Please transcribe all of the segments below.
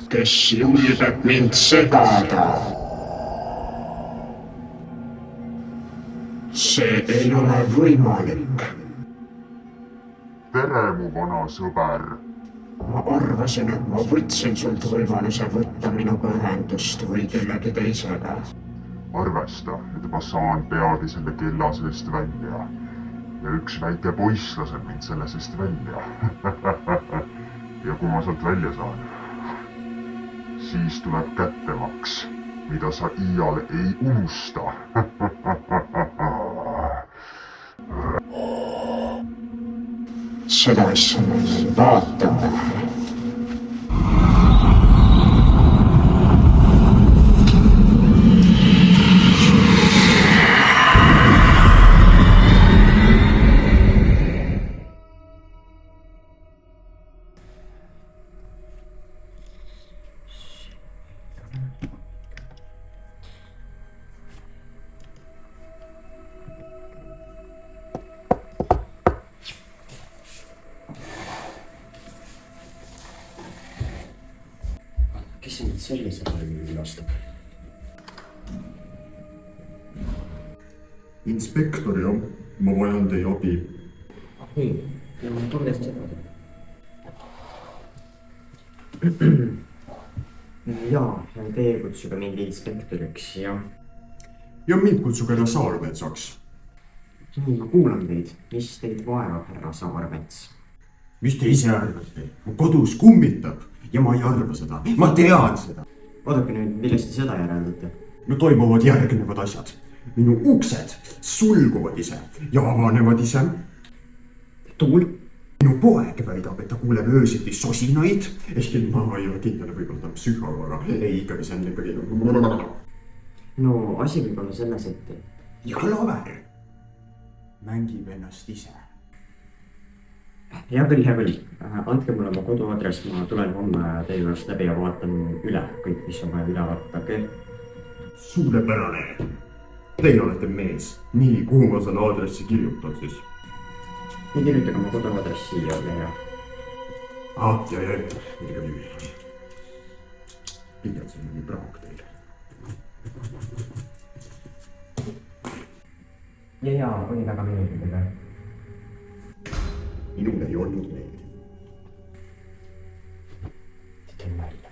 kes julgeb mind segada. See ei ole võimalik. Tere, mu vana sõber. Ma arvasin, et ma võtsin sult võimaluse võtta minuga ühendust või kellegi teisega. Arvesta, et ma saan peagi selle kella seest välja. Ja üks väike poiss laseb mind selle seest välja. Ja kui ma sealt välja saan, siis tuleb kättemaks, mida sa iial ei unusta. Seda asja me vaatame. Kes sind sellisel ajal külastab? Inspektor, jah, ma vajan teie abi. Nii, ja ma tunnen seda. Jaa, teie kutsuge mind inspektoriks, jah. Ja mind kutsuge härra Saarmetsaks. Nii, ma kuulan teid. Mis teid vaevab, härra Saarmets? Mis te ise arvate? Mu kodus kummitab ja ma ei arva seda. Ma tean seda. Oodake nüüd, millest te seda järeldate? No toimuvad järgnevad asjad. Minu uksed sulguvad ise ja avanevad ise. Tuul? Minu poeg väidab, et ta kuuleb öösiti sosinaid. Ehkki ma ei ole kindel, võib-olla ta on psühholooga. Ei, ikkagi see on ikkagi... No, asi võib olla selles, et... Ja Lover mängib ennast ise. Hea küll. Andke mulle oma koduadress, ma tulen homme teie juurest läbi ja vaatan üle kõik, mis on vaja üle vaadata, okei? Suurepärane. Teie olete mees. Nii, kuhu ma selle aadressi kirjutan siis? Nii kirjutage oma koduadress siia, ja. Ja. Pigem see on nii praak teile. Ja, oli väga meeldida. Minul ei olnud meeldi. Teen välja.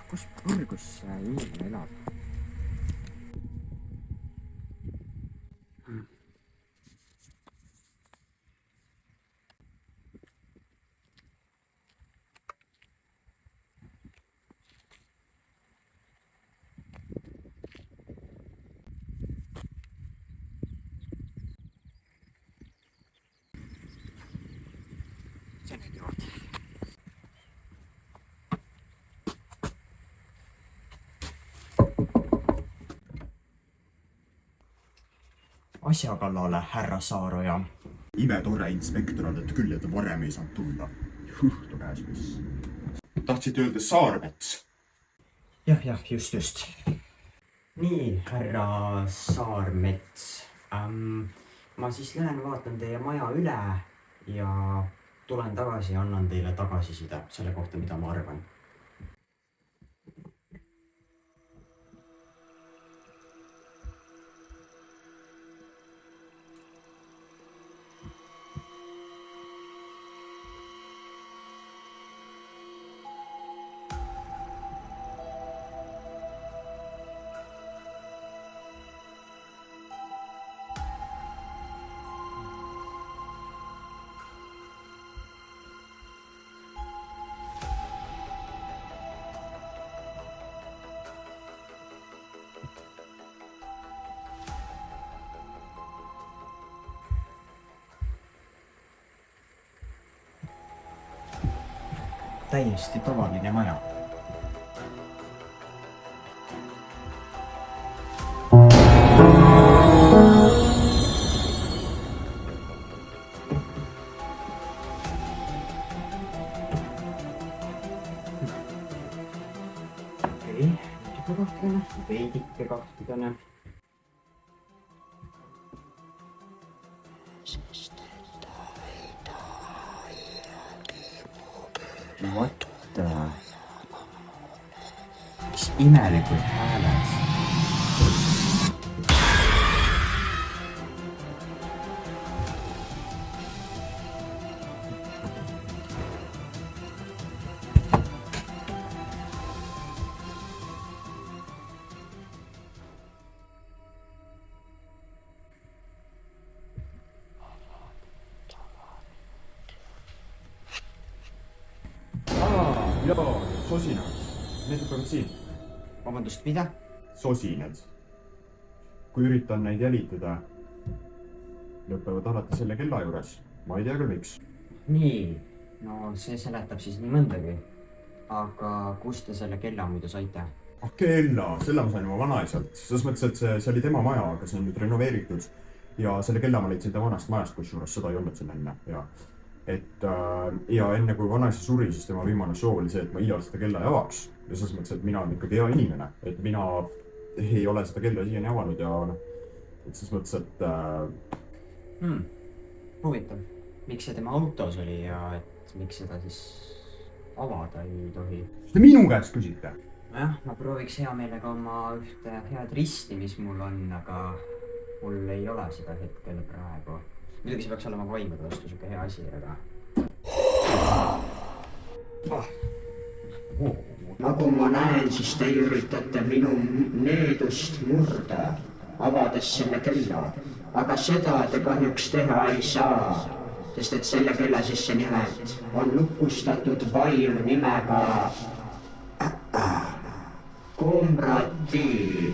Kus põrgus see inimene elab? See on juurde. Asja kallale, härra Saaroja. Imetore inspektor oled küll, et varem ei saanud tulla. Hõhtu käes, mis... Tahtsid öelda Saarmets? Jah, just. Nii, härra Saarmets. Ma siis lähen vaatan teie maja üle ja tulen tagasi ja annan teile tagasiside selle kohta, mida ma arvan. Täiesti tavaline maja. veidike kahtlane. What? Mis imelikud hääled. Jaa, sosinad. Need lõpevad siin. Vabandust, mida? Sosinad. Kui üritan neid jälitada, lõpevad alati selle kella juures. Ma ei tea küll miks. Nii, no see seletab siis nii mõndagi. Aga kust te selle kella muidu saite? Kella, selle ma sain oma vanaisalt. Selles mõttes, et see oli tema maja, aga see on nüüd renoveeritud. Ja selle kella ma leidsin ta vanast majast, kus juures seda ei olnud siin enne. Ja enne kui vanaisa suri, siis tema viimane soov oli see, et ma iial seda kella ei avaks. Ja selles mõttes, et mina olen ikkagi hea inimene. Et mina ei ole seda kella siiani avanud ja selles mõttes, et... Huvitav. Miks see tema autos oli ja et miks seda siis avada ei tohi? Te minu käest küsite? Jah, ma prooviks hea meelega oma ühte head risti, mis mul on, aga mul ei ole seda hetkel praegu. Muidugi see peaks olema vaimade vastu siuke hea asi, aga... Nagu ma näen, siis te üritate minu needust murda, avades selle kella. Aga seda te kahjuks teha ei saa, sest et selle kella sisse nimelt on lukustatud vaim nimega Komrati.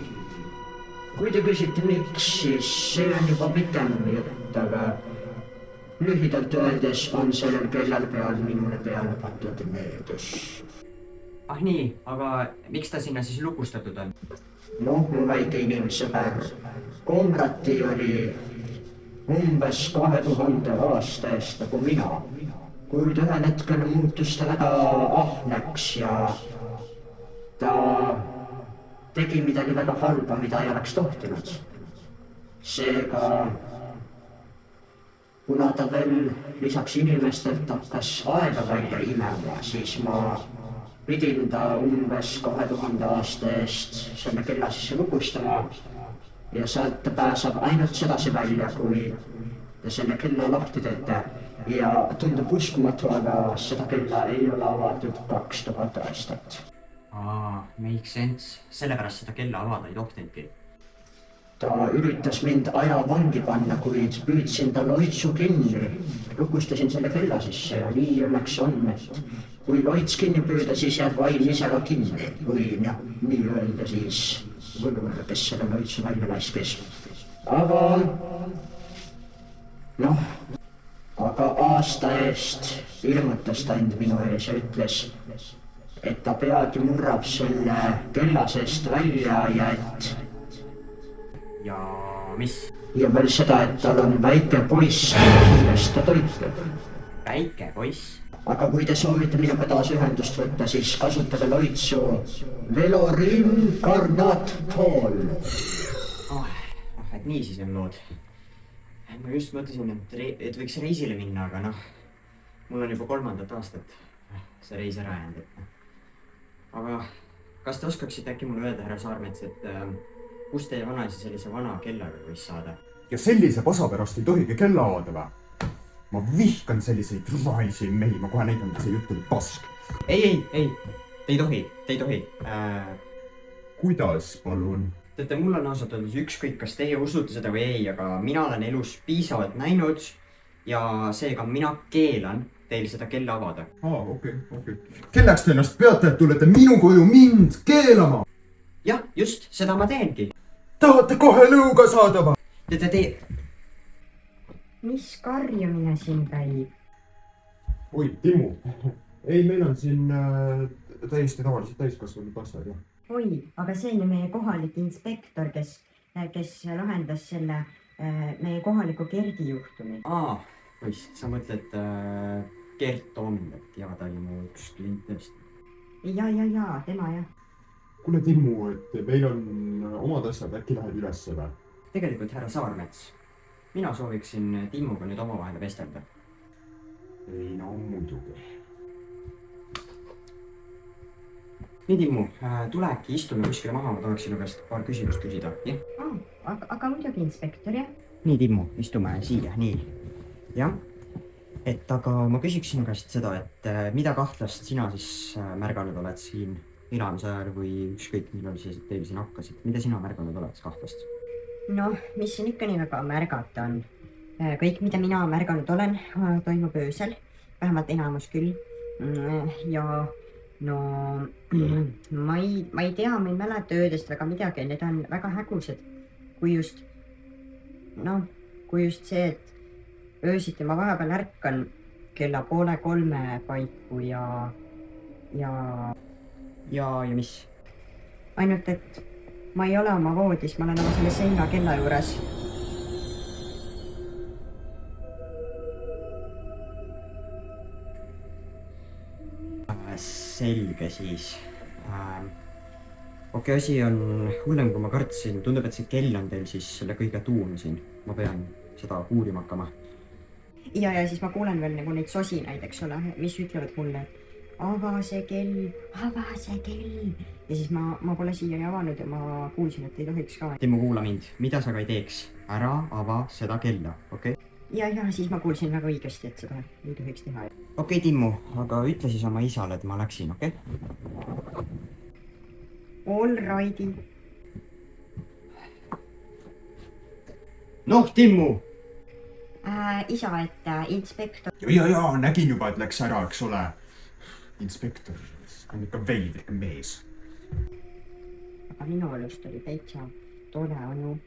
Kui te küsite miks, siis see on juba pikem jutt, aga lühidalt öeldes on sellel kellal peal minule peale pandud needus. Ah nii, aga miks ta sinna siis lukustatud on? Noh, mu väike inimsõber. Komrati oli umbes 2000 aasta eest nagu mina, kuid ühel hetkel muutus ta väga ahneks ja ta tegi midagi väga halba, mida ei oleks tohtinud. Seega, kuna ta veel lisaks inimestelt hakkas aega välja imema, siis ma pidin ta umbes 2000 aasta eest selle kella sisse lukustama ja sealt ta pääsab ainult sedasi välja, kui te selle kella lahti teete ja tundub uskumatu, aga seda kella ei ole avatud 2000 aastat. Make sense. Sellepärast seda kella avada ei tohtinudki. Ta üritas mind ajavangi panna, kuid püüdsin ta loitsu kinni. Lukustasin selle kella sisse ja nii õnneks on. Kui loits kinni püüda, siis jääb vaim ise ka kinni. Või nii öelda siis võlur, kes selle loitsu välja laskis. Aga aasta eest ilmutas ta end minu ees ja ütles, et ta peagi murrab selle kella seest välja ja et... Ja mis? Ja veel seda, et tal on väike poiss, millest ta toitleb. Väike poiss? Aga kui te soovite minuga taas ühendust võtta, siis kasutage loitsu Velorim Karnatol. Et nii siis on lood. Ma just mõtlesin, et võiks reisile minna, aga mul on juba 3. aastat see reis ära jäänud. Aga kas te oskaksite äkki mulle öelda, härra Saarmets, et kust teie vanaisa sellise vana kellaga võis saada? Ja sellise pasa pärast ei tohigi kella avada või? Ma vihkan selliseid rumalisi mehi, ma kohe näidan, et see jutt oli pask. Ei, te ei tohi. Kuidas, palun? Teate, mul on ausalt öeldes ükskõik, kas teie usute seda või ei, aga mina olen elus piisavalt näinud ja seega mina keelan teil seda kella avada. Okei. Kelleks te ennast peate, et tulete minu koju mind keelama? Jah, just, seda ma teengi. Tahate kohe lõuga saada või? Mis karjumine siin käib? Oi, Timmu. Ei, meil on siin täiesti tavaliselt täiskasvanud lapsed. Oi, aga see on ju meie kohalik inspektor, kes lahendas selle meie kohaliku Gerdi juhtumi. Poiss, sa mõtled Gert Toominat ja ta oli mu üks klientest. Ja, tema jah. Kuule, Timmu, et meil on omad asjad, äkki lähed üles või? Tegelikult härra Saarmets, mina sooviksin Timmuga nüüd omavahel vestelda. Ei, no muidugi. nii Timmu, tule äkki istume kuskile maha, ma tahaks sinu käest paar küsimust küsida, jah? Aga muidugi inspektor, jah? nii Timmu, istume siia, nii. jah, et aga ma küsiks sinu käest seda, et mida kahtlast sina siis märganud oled siin elamise ajal või ükskõik millal teil siin hakkasid, mida sina märganud oled kahtlast? Noh, mis siin ikka nii väga märgata on. Kõik, mida mina märganud olen, toimub öösel, vähemalt enamus küll. Ja no ma ei tea, ma ei mäleta öödest väga midagi, need on väga hägused. Kui just see, et öösiti ma vahepeal ärkan kella 2:30 paiku ja mis? Ainult, et ma ei ole oma voodis, ma olen oma selle seina kella juures. Selge siis. Okei, asi on hullem, kui ma kartsin. Tundub, et see kell on teil siis selle kõige tuum siin. Ma pean seda uurima hakkama. Ja siis ma kuulen veel nagu neid sosinaid, eks ole, mis ütlevad mulle, et ava see kell. Ja siis ma pole siiani avanud ja ma kuulsin, et ei tohiks ka. Timmu, kuula mind. Mida sa ka ei teeks? Ära ava seda kella, okei? Ja siis ma kuulsin väga õigesti, et seda ei tohiks teha. Okei, Timmu, aga ütle siis oma isale, et ma läksin, okei? All righty. Noh, Timmu! Isa, et inspektor... Ja, nägin juba, et läks ära, eks ole. Inspektor on ikka veidrik mees. Aga minu elust oli täitsa tore onu.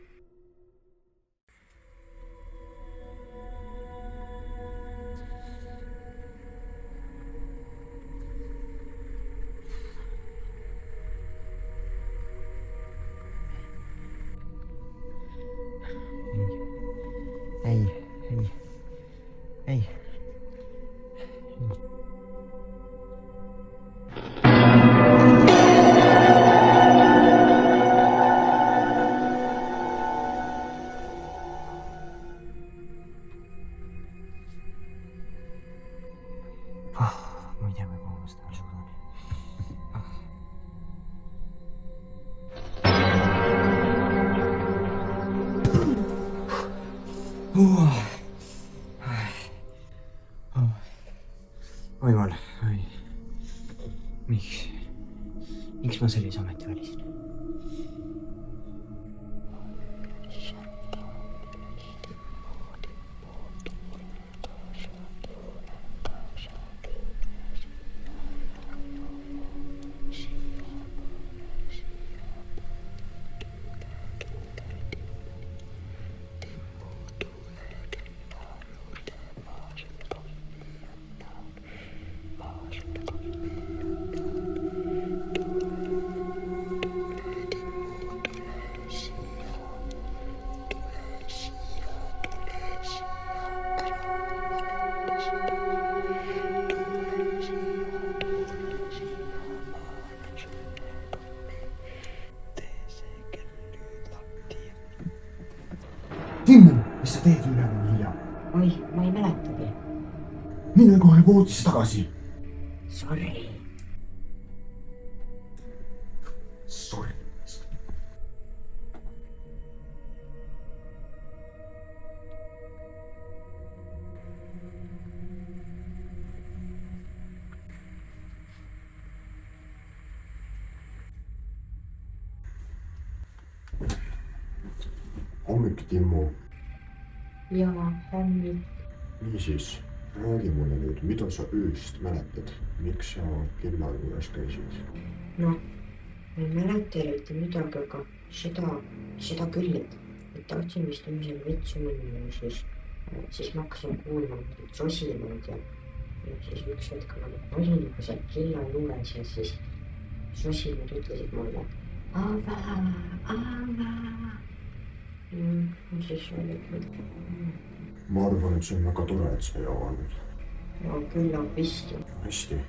Ei. Ma ei tea, kui kaua ma seda veel suudan. Oi jumal, miks ma sellise ameti valisin? Timmu, mis sa teed üleval hilja? Oi, ma ei mäletagi. Mine kohe voodisse tagasi. Sorry. Hommik, Timmu. Jaa, hommik. Niisiis, räägi mulle nüüd, mida sa ööst mäletad? Miks sa kella juures käisid? Noh, ma ei mäleta eriti midagi, aga seda küll, et tahtsin vist ümisel vitsu minna ja siis ma hakkasin kuulma mingit sosinaid ja siis üks hetk ma olin juba seal kella juures ja siis sosinad ütlesid mulle ava. Ja siis oli Ma arvan, et see on väga tore, et sa ei avanud. Ja küllap vist ju. Hästi.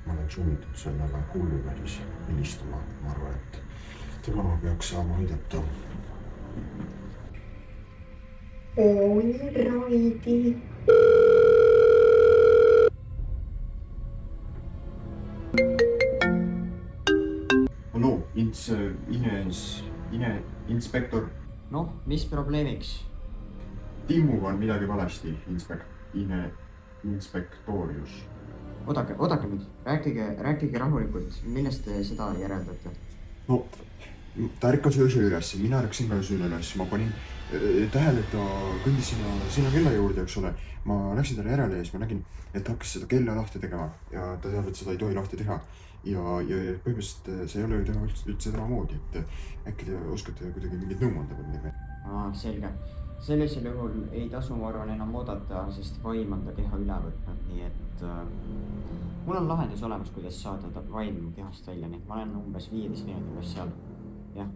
Ma olen sunnitud sellele hulluvälis helistama. Ma arvan, et tema peaks saama aidata. Oi, Raidi. inspektor. noh, mis probleemiks? Timmuga on midagi valesti, inspektorius. oodake nüüd, rääkige rahulikult, millest te seda järeldate? no, ta ärkas öösel üles, mina ärkasin ka öösel üles, ma panin tähele, et ta kõndis sinna kella juurde, eks ole. ma läksin talle järele ja siis ma nägin, et ta hakkas seda kella lahti tegema ja ta teab, et seda ei tohi lahti teha. ja põhimõtteliselt see ei ole ju tema üldse tema moodi, et äkki te oskate kuidagi mingit nõu anda või midagi? Selge. Sellisel juhul ei tasu, ma arvan, enam oodata, sest vaim on ta keha üle võtnud, nii et mul on lahendus olemas, kuidas saada ta vaim kehast välja, nii et ma olen umbes 15 minuti pärast seal, jah.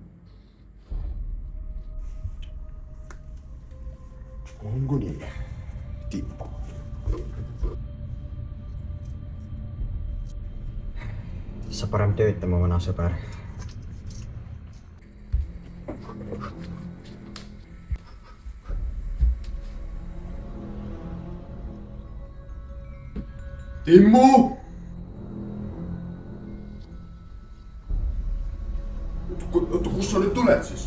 ongu nii, Timmu. sa parem töötama, vana sõber. Timmu! oota, kust sa nüüd tuled siis?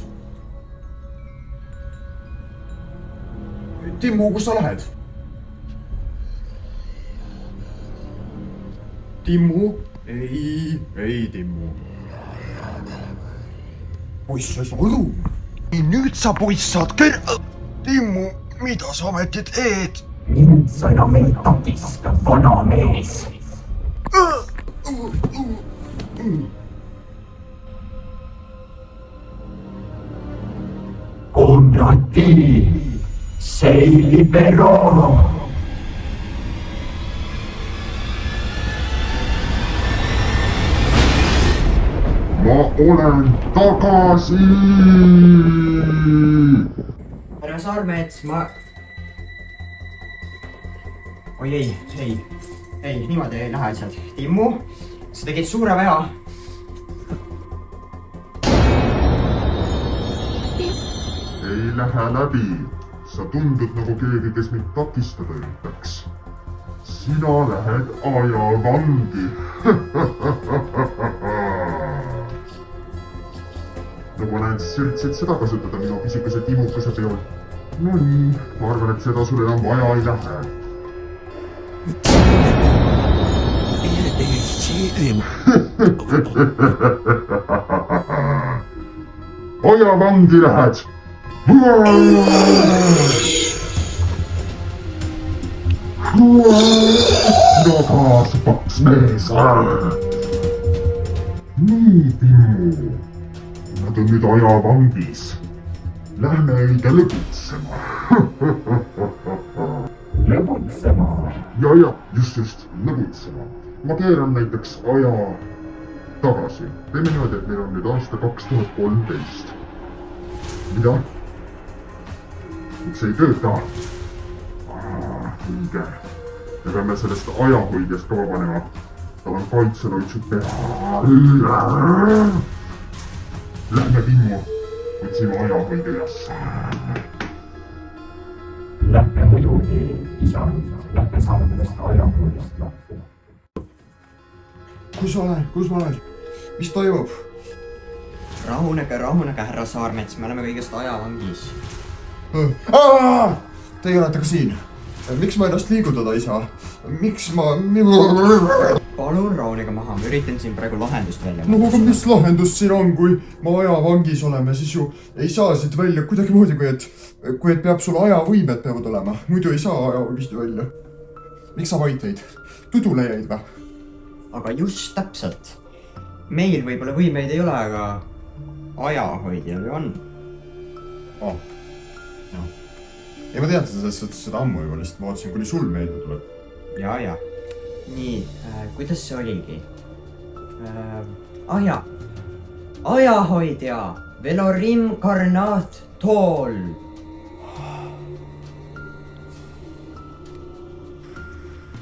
Timmu, kus sa lähed? Timmu? ei Timmu. poiss, sa ei saa aru. nüüd sa, poiss, saad Timmu, mida sa ometi teed? mind sa enam ei takista, vana mees. Konradi, sei libero. ma olen tagasi. härra Saarmets, oi ei, niimoodi ei lähe asjad. Timmu, sa tegid suure vea. ei lähe läbi. sa tundud nagu keegi, kes mind takistada üritaks. sina lähed ajavangi. no ma näen, siis üritasid seda kasutada minu pisikese timukese peal. no nii, ma arvan, et seda sul enam vaja ei lähe. ajavangi lähed. tagasi, paks mees. nii, Timmu. Nad on nüüd ajavangis. Lähme õige lõbutsema. lõbutsema? ja, just, lõbutsema. ma keeran näiteks aja tagasi. teeme niimoodi, et meil on nüüd aasta 2013. mida? miks ei tööta? õige. me peame sellest ajahoidjast ka vabanema. tal on kaitseloitsud peal. Lähme, Timmu, otsime ajahoidjasse. Lähme muidugi, isa, lähme saame sellest ajahoidjast lahti. kus ma olen? mis toimub? rahunege, härra Saarmets, me oleme kõigest ajavangis. Teie olete ka siin. miks ma ennast liigutada ei saa? miks ma... palun rahunege maha, ma üritan siin praegu lahendust välja. no aga mis lahendus siin on, kui me ajavangis oleme, siis ju ei saa siit välja kuidagimoodi, kui et peab sul ajavõimed peavad olema. muidu ei saa ajavangist välja. miks sa vait jäid? tudule jäid või? aga just täpselt. meil võib-olla võimeid ei ole, aga ajahoidjal ju on. ei, ma tean seda ammu juba, lihtsalt ma vaatasin, kuni sul meelde tuleb. ja. nii, kuidas see oligi? ajahoidja, Velorim Karnat Tool.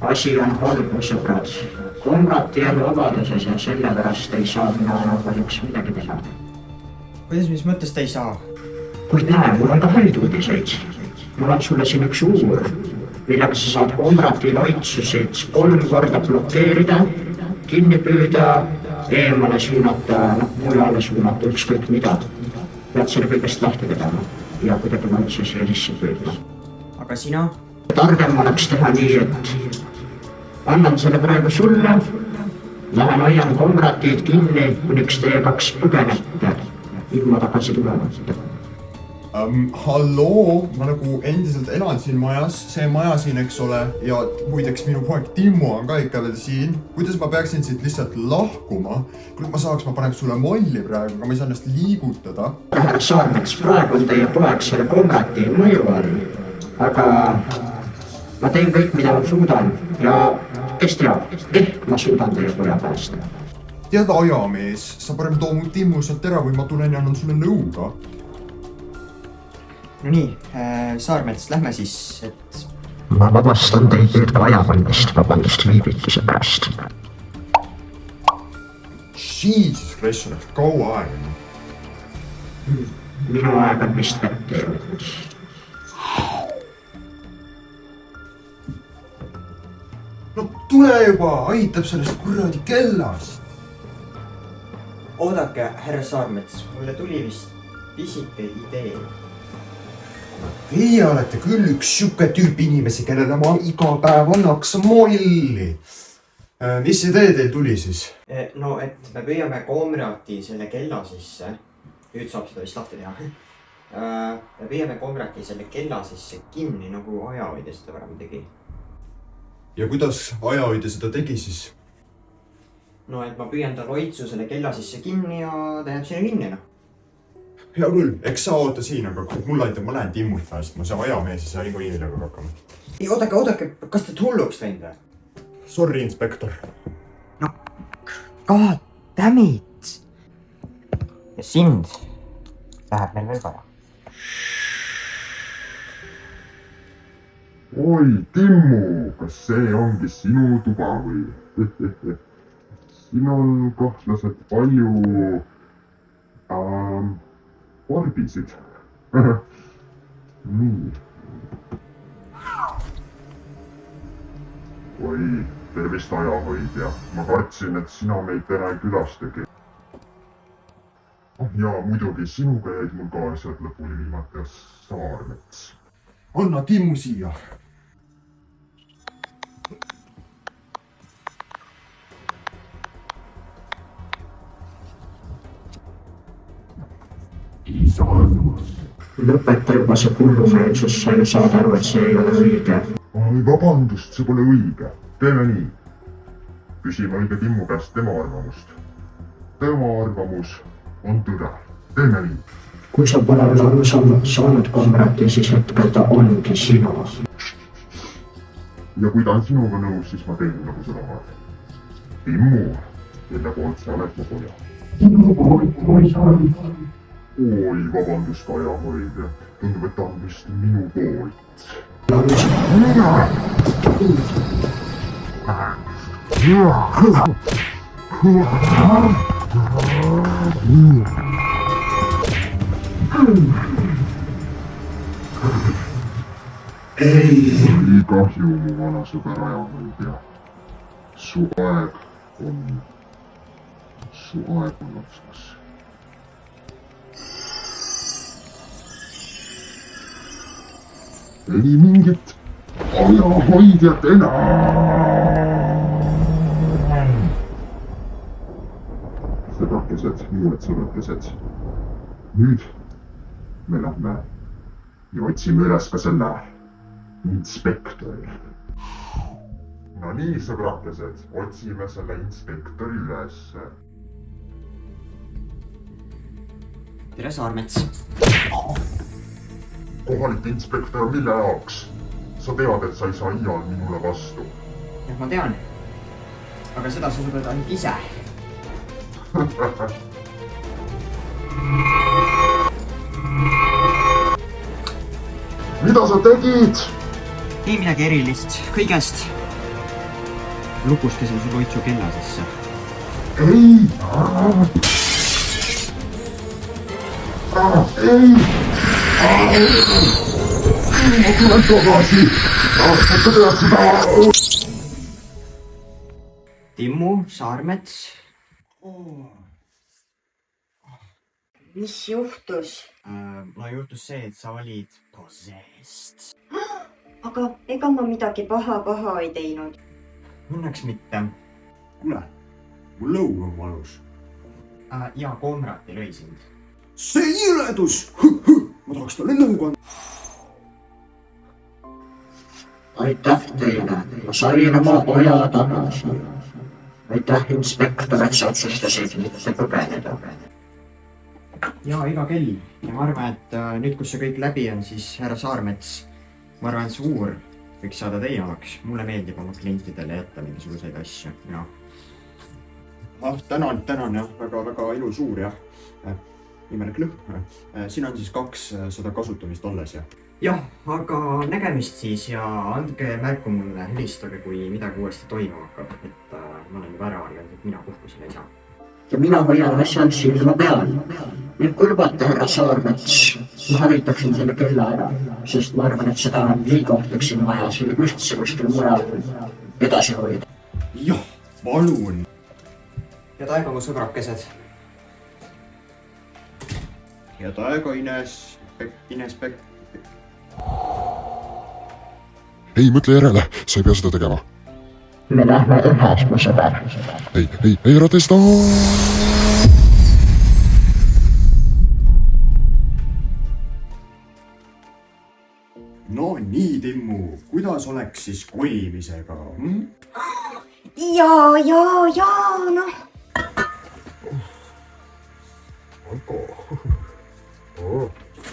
asi on halb, sõbrad. Konrad jääb vabaduses ja sellepärast ei saa mina enam kahjuks midagi teha. kuidas, mis mõttes te ei saa? kuid näe, mul on ka häid uudiseid. mul on sulle siin üks uur, millega sa saad Konradi loitsusid 3 korda blokeerida, kinni püüda eemale suunata, mujale suunata, ükskõik mida. Pead selle kõigest lahti tegema ja kuidagi mõnususe siia sisse püüdma. aga sina? Targem oleks teha nii, et annan selle praegu sulle, lähen hoian komratid kinni, kuniks teie 2 põgenete ilma tagasi tulemata. Halloo, ma nagu endiselt elan siin majas, see maja siin, eks ole, ja muideks minu poeg Timmu on ka ikka veel siin. Kuidas ma peaksin siit lihtsalt lahkuma? Kui ma saaks, ma paneks sulle molli praegu, aga ma ei saa ennast liigutada. Saarmets, praegu on teie poeg selle komrati mõju all, aga ma teen kõik, mida ma suudan ja kes teab, ehk ma suudan teie poja päästa. Tead, ajamees, sa parem too mu Timmu sealt ära või ma tulen ja annan sulle nõuga. No nii, Saarmets, lähme siis, et... Ma vabastan teid nüüd ka ajavandist, vabandust viivituse pärast. Jesus Christ, oleks kaua aega. Minu aeg on vist kätte jõudnud. No tule juba, aitab sellest kuradi kellast. Oodake, härra Saarmets, mulle tuli vist pisike idee. Teie olete küll üks siuke tüüp inimesi, kellele ma iga päev annaks molli. Mis idee teil tuli siis? No, et me püüame komrati selle kella sisse. Nüüd saab seda vist lahti teha. Me püüame komrati selle kella sisse kinni, nagu ajahoidja seda varem tegi. Ja kuidas ajahoidja seda tegi siis? No, et ma püüan tal oitsu selle kella sisse kinni ja ta jääb sinna kinni, noh. Hea küll, eks sa oota siin, aga mul aitab, ma lähen Timmult päästma, see ajamees ei saa niikuinii millega hakkama. Ei, oodake, kas te hulluks läinud või? Sorry, inspektor. No, god damn it! Ja sind läheb meil veel vaja. Oi, Timmu, kas see ongi sinu tuba või? Siin on kahtlaselt palju varbisid. Nii. Oi, tervist ajahoidja. Ma kartsin, et sina meid täna ei külastagi. Ja muidugi sinuga jäid mul ka asjad lõpuni viimata Saarmets. Anna Timmu siia. Lõpeta juba see hullumeelsus, sa ju saad aru, et see ei ole õige. Vabandust, see pole õige. Teeme nii. Küsime õige Timmu käest tema arvamust. Tema arvamus on tõde. Teeme nii. Kui sa pole veel aru saanud komrati, siis hetkel ta ongi sinu. Ja kui ta on sinuga nõus, siis ma teen nagu sa tahad. Timmu, kelle poolt sa oled mu poja? Sinu poolt, kui sa oled. Oi, vabandust, ajahoidja. Tundub, et ta on vist minu poolt. Ei kahju, mu vana sõber ajahoidja. Su aeg on otsas. Ei mingit ajahoidjat enam. Sõbrakesed, minued sõbrakesed. Nüüd me lähme ja otsime üles ka selle inspektori. No nii, sõbrakesed, otsime selle inspektori üles. Tere, Saarmets. Kohalik inspektor, mille jaoks? Sa tead, et sa ei saa iial minule vastu. Jah, ma tean. Aga seda sa saad ainult ise. Mida sa tegid? Ei midagi erilist. Kõigest lukustasin sul oitsu kella sisse. Ei! Ei! Ma tulen tagasi! Sa tead seda! Timmu, Saarmets. mis juhtus? no juhtus see, et sa olid possessed. aga ega ma midagi paha ei teinud. Õnneks mitte. kuule, mul lõug on valus. ja Komrati lõi sind. see jõledus! ma tahaks talle lõuga anda. aitäh teile, ma sain oma poja tagasi. aitäh, inspektor, et sa otsustasid mitte põgeneda. ja iga kell. ja ma arvan, et nüüd, kus see kõik läbi on, siis härra Saarmets, ma arvan, et see uur võiks saada teie omaks. mulle meeldib oma klientidele jätta mingisuguseid asju, jah. tänan jah, väga ilus uur jah. imelik lõhn. siin on siis 200 kasutamist alles jah. jah, aga nägemist siis ja andke märku mulle, helistage, kui midagi uuesti toimuma hakkab, et ma olen juba ära arvanud, et mina puhkusele ei saa. ja mina hoian asjal silma peal. nüüd kui lubate, härra Saarmets, ma harjutaksin selle kella ära, sest ma arvan, et seda liigohtliksin vaja selle üldse kuskil mujal edasi hoida. jah, palun. head aega, mu sõbrakesed. head aega, Ines Pekk. ei, mõtle järele, sa ei pea seda tegema. me lähme ühes, mu sõber. ei, ära tee seda. no nii, Timmu, kuidas oleks siis kolimisega hm?? ja noh.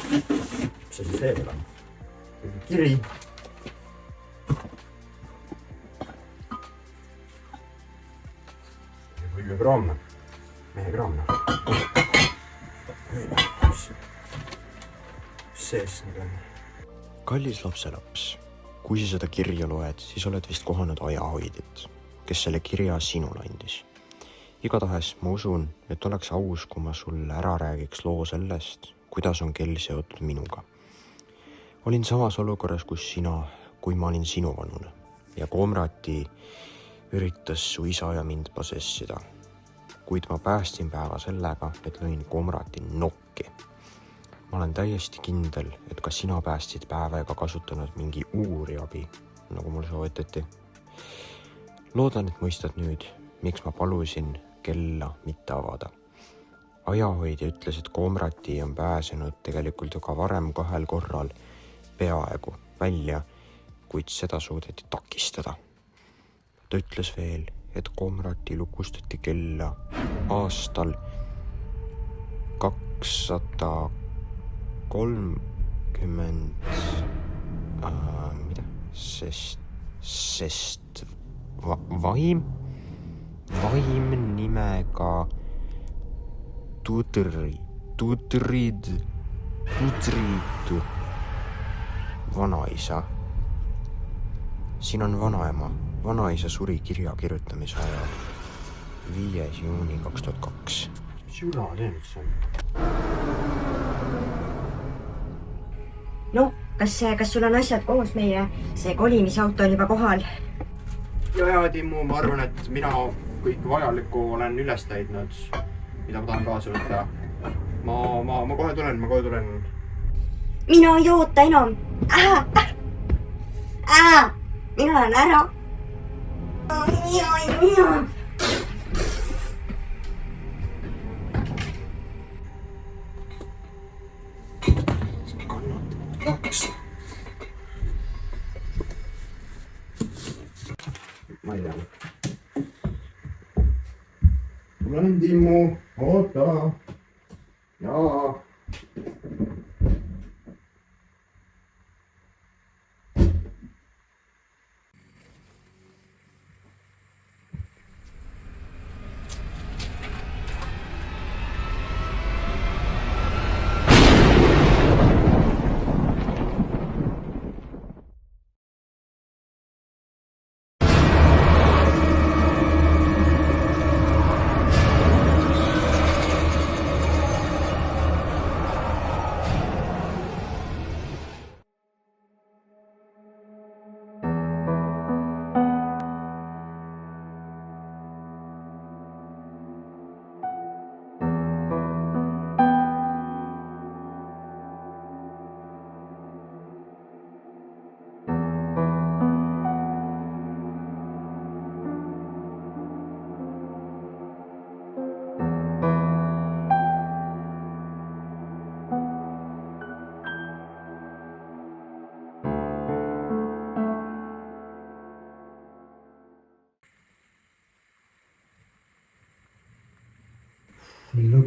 mis see siis veel on? kiri. või kraamne, mehe kraamne. mis see siis nüüd on? kallis lapselaps, kui sa seda kirja loed, siis oled vist kohanud ajahoidjat, kes selle kirja sinule andis. Igatahes ma usun, et oleks aus, kui ma sulle ära räägiks loo sellest, kuidas on kell seotud minuga. Olin samas olukorras, kui ma olin sinu vanune ja Komrati üritas su isa ja mind possessida. Kuid ma päästin päeva sellega, et lõin Komrati nokki. Ma olen täiesti kindel, et ka sina päästsid päeva ega kasutanud mingi uuri abi, nagu mul soovitati. Loodan, et mõistad nüüd, miks ma palusin kella mitte avada. Ajahoidja ütles, et Komrati on pääsenud tegelikult ju ka varem 2 korral peaaegu välja, kuid seda suudeti takistada. Ta ütles veel, et Komrati lukustati kella aastal 230 mida? Sest vaim nimega Tudrid vanaisa. Siin on vanaema. Vanaisa suri kirja kirjutamise ajal 5. juuni 2002. mis jura teemid see on? noh, kas sul on asjad koos, meie see kolimisauto on juba kohal? ja Timmu, ma arvan, et mina kõik vajalikku olen üles täidnud, mida ma tahan kaasa võtta. Ma kohe tulen. mina ei oota enam. mina lähen ära. ma ei tea. tulen, Timmu, oota. jaa.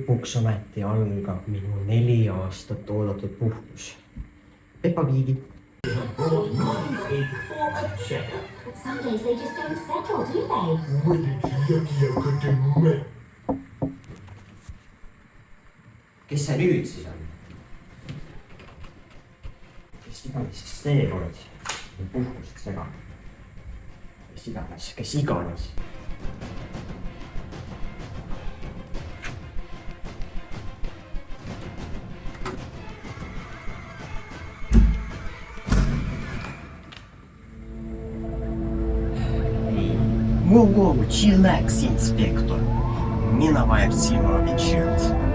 lõpuks ometi algab minu 4 aastat oodatud puhkus. Peppa Piigi. Some days they just don't settle, do they? Kes see nüüd siis on? Kes iganes seekord puhkust segab? Kes iganes. Воу-воу, чилакс, инспектор. Миновая всего обещать.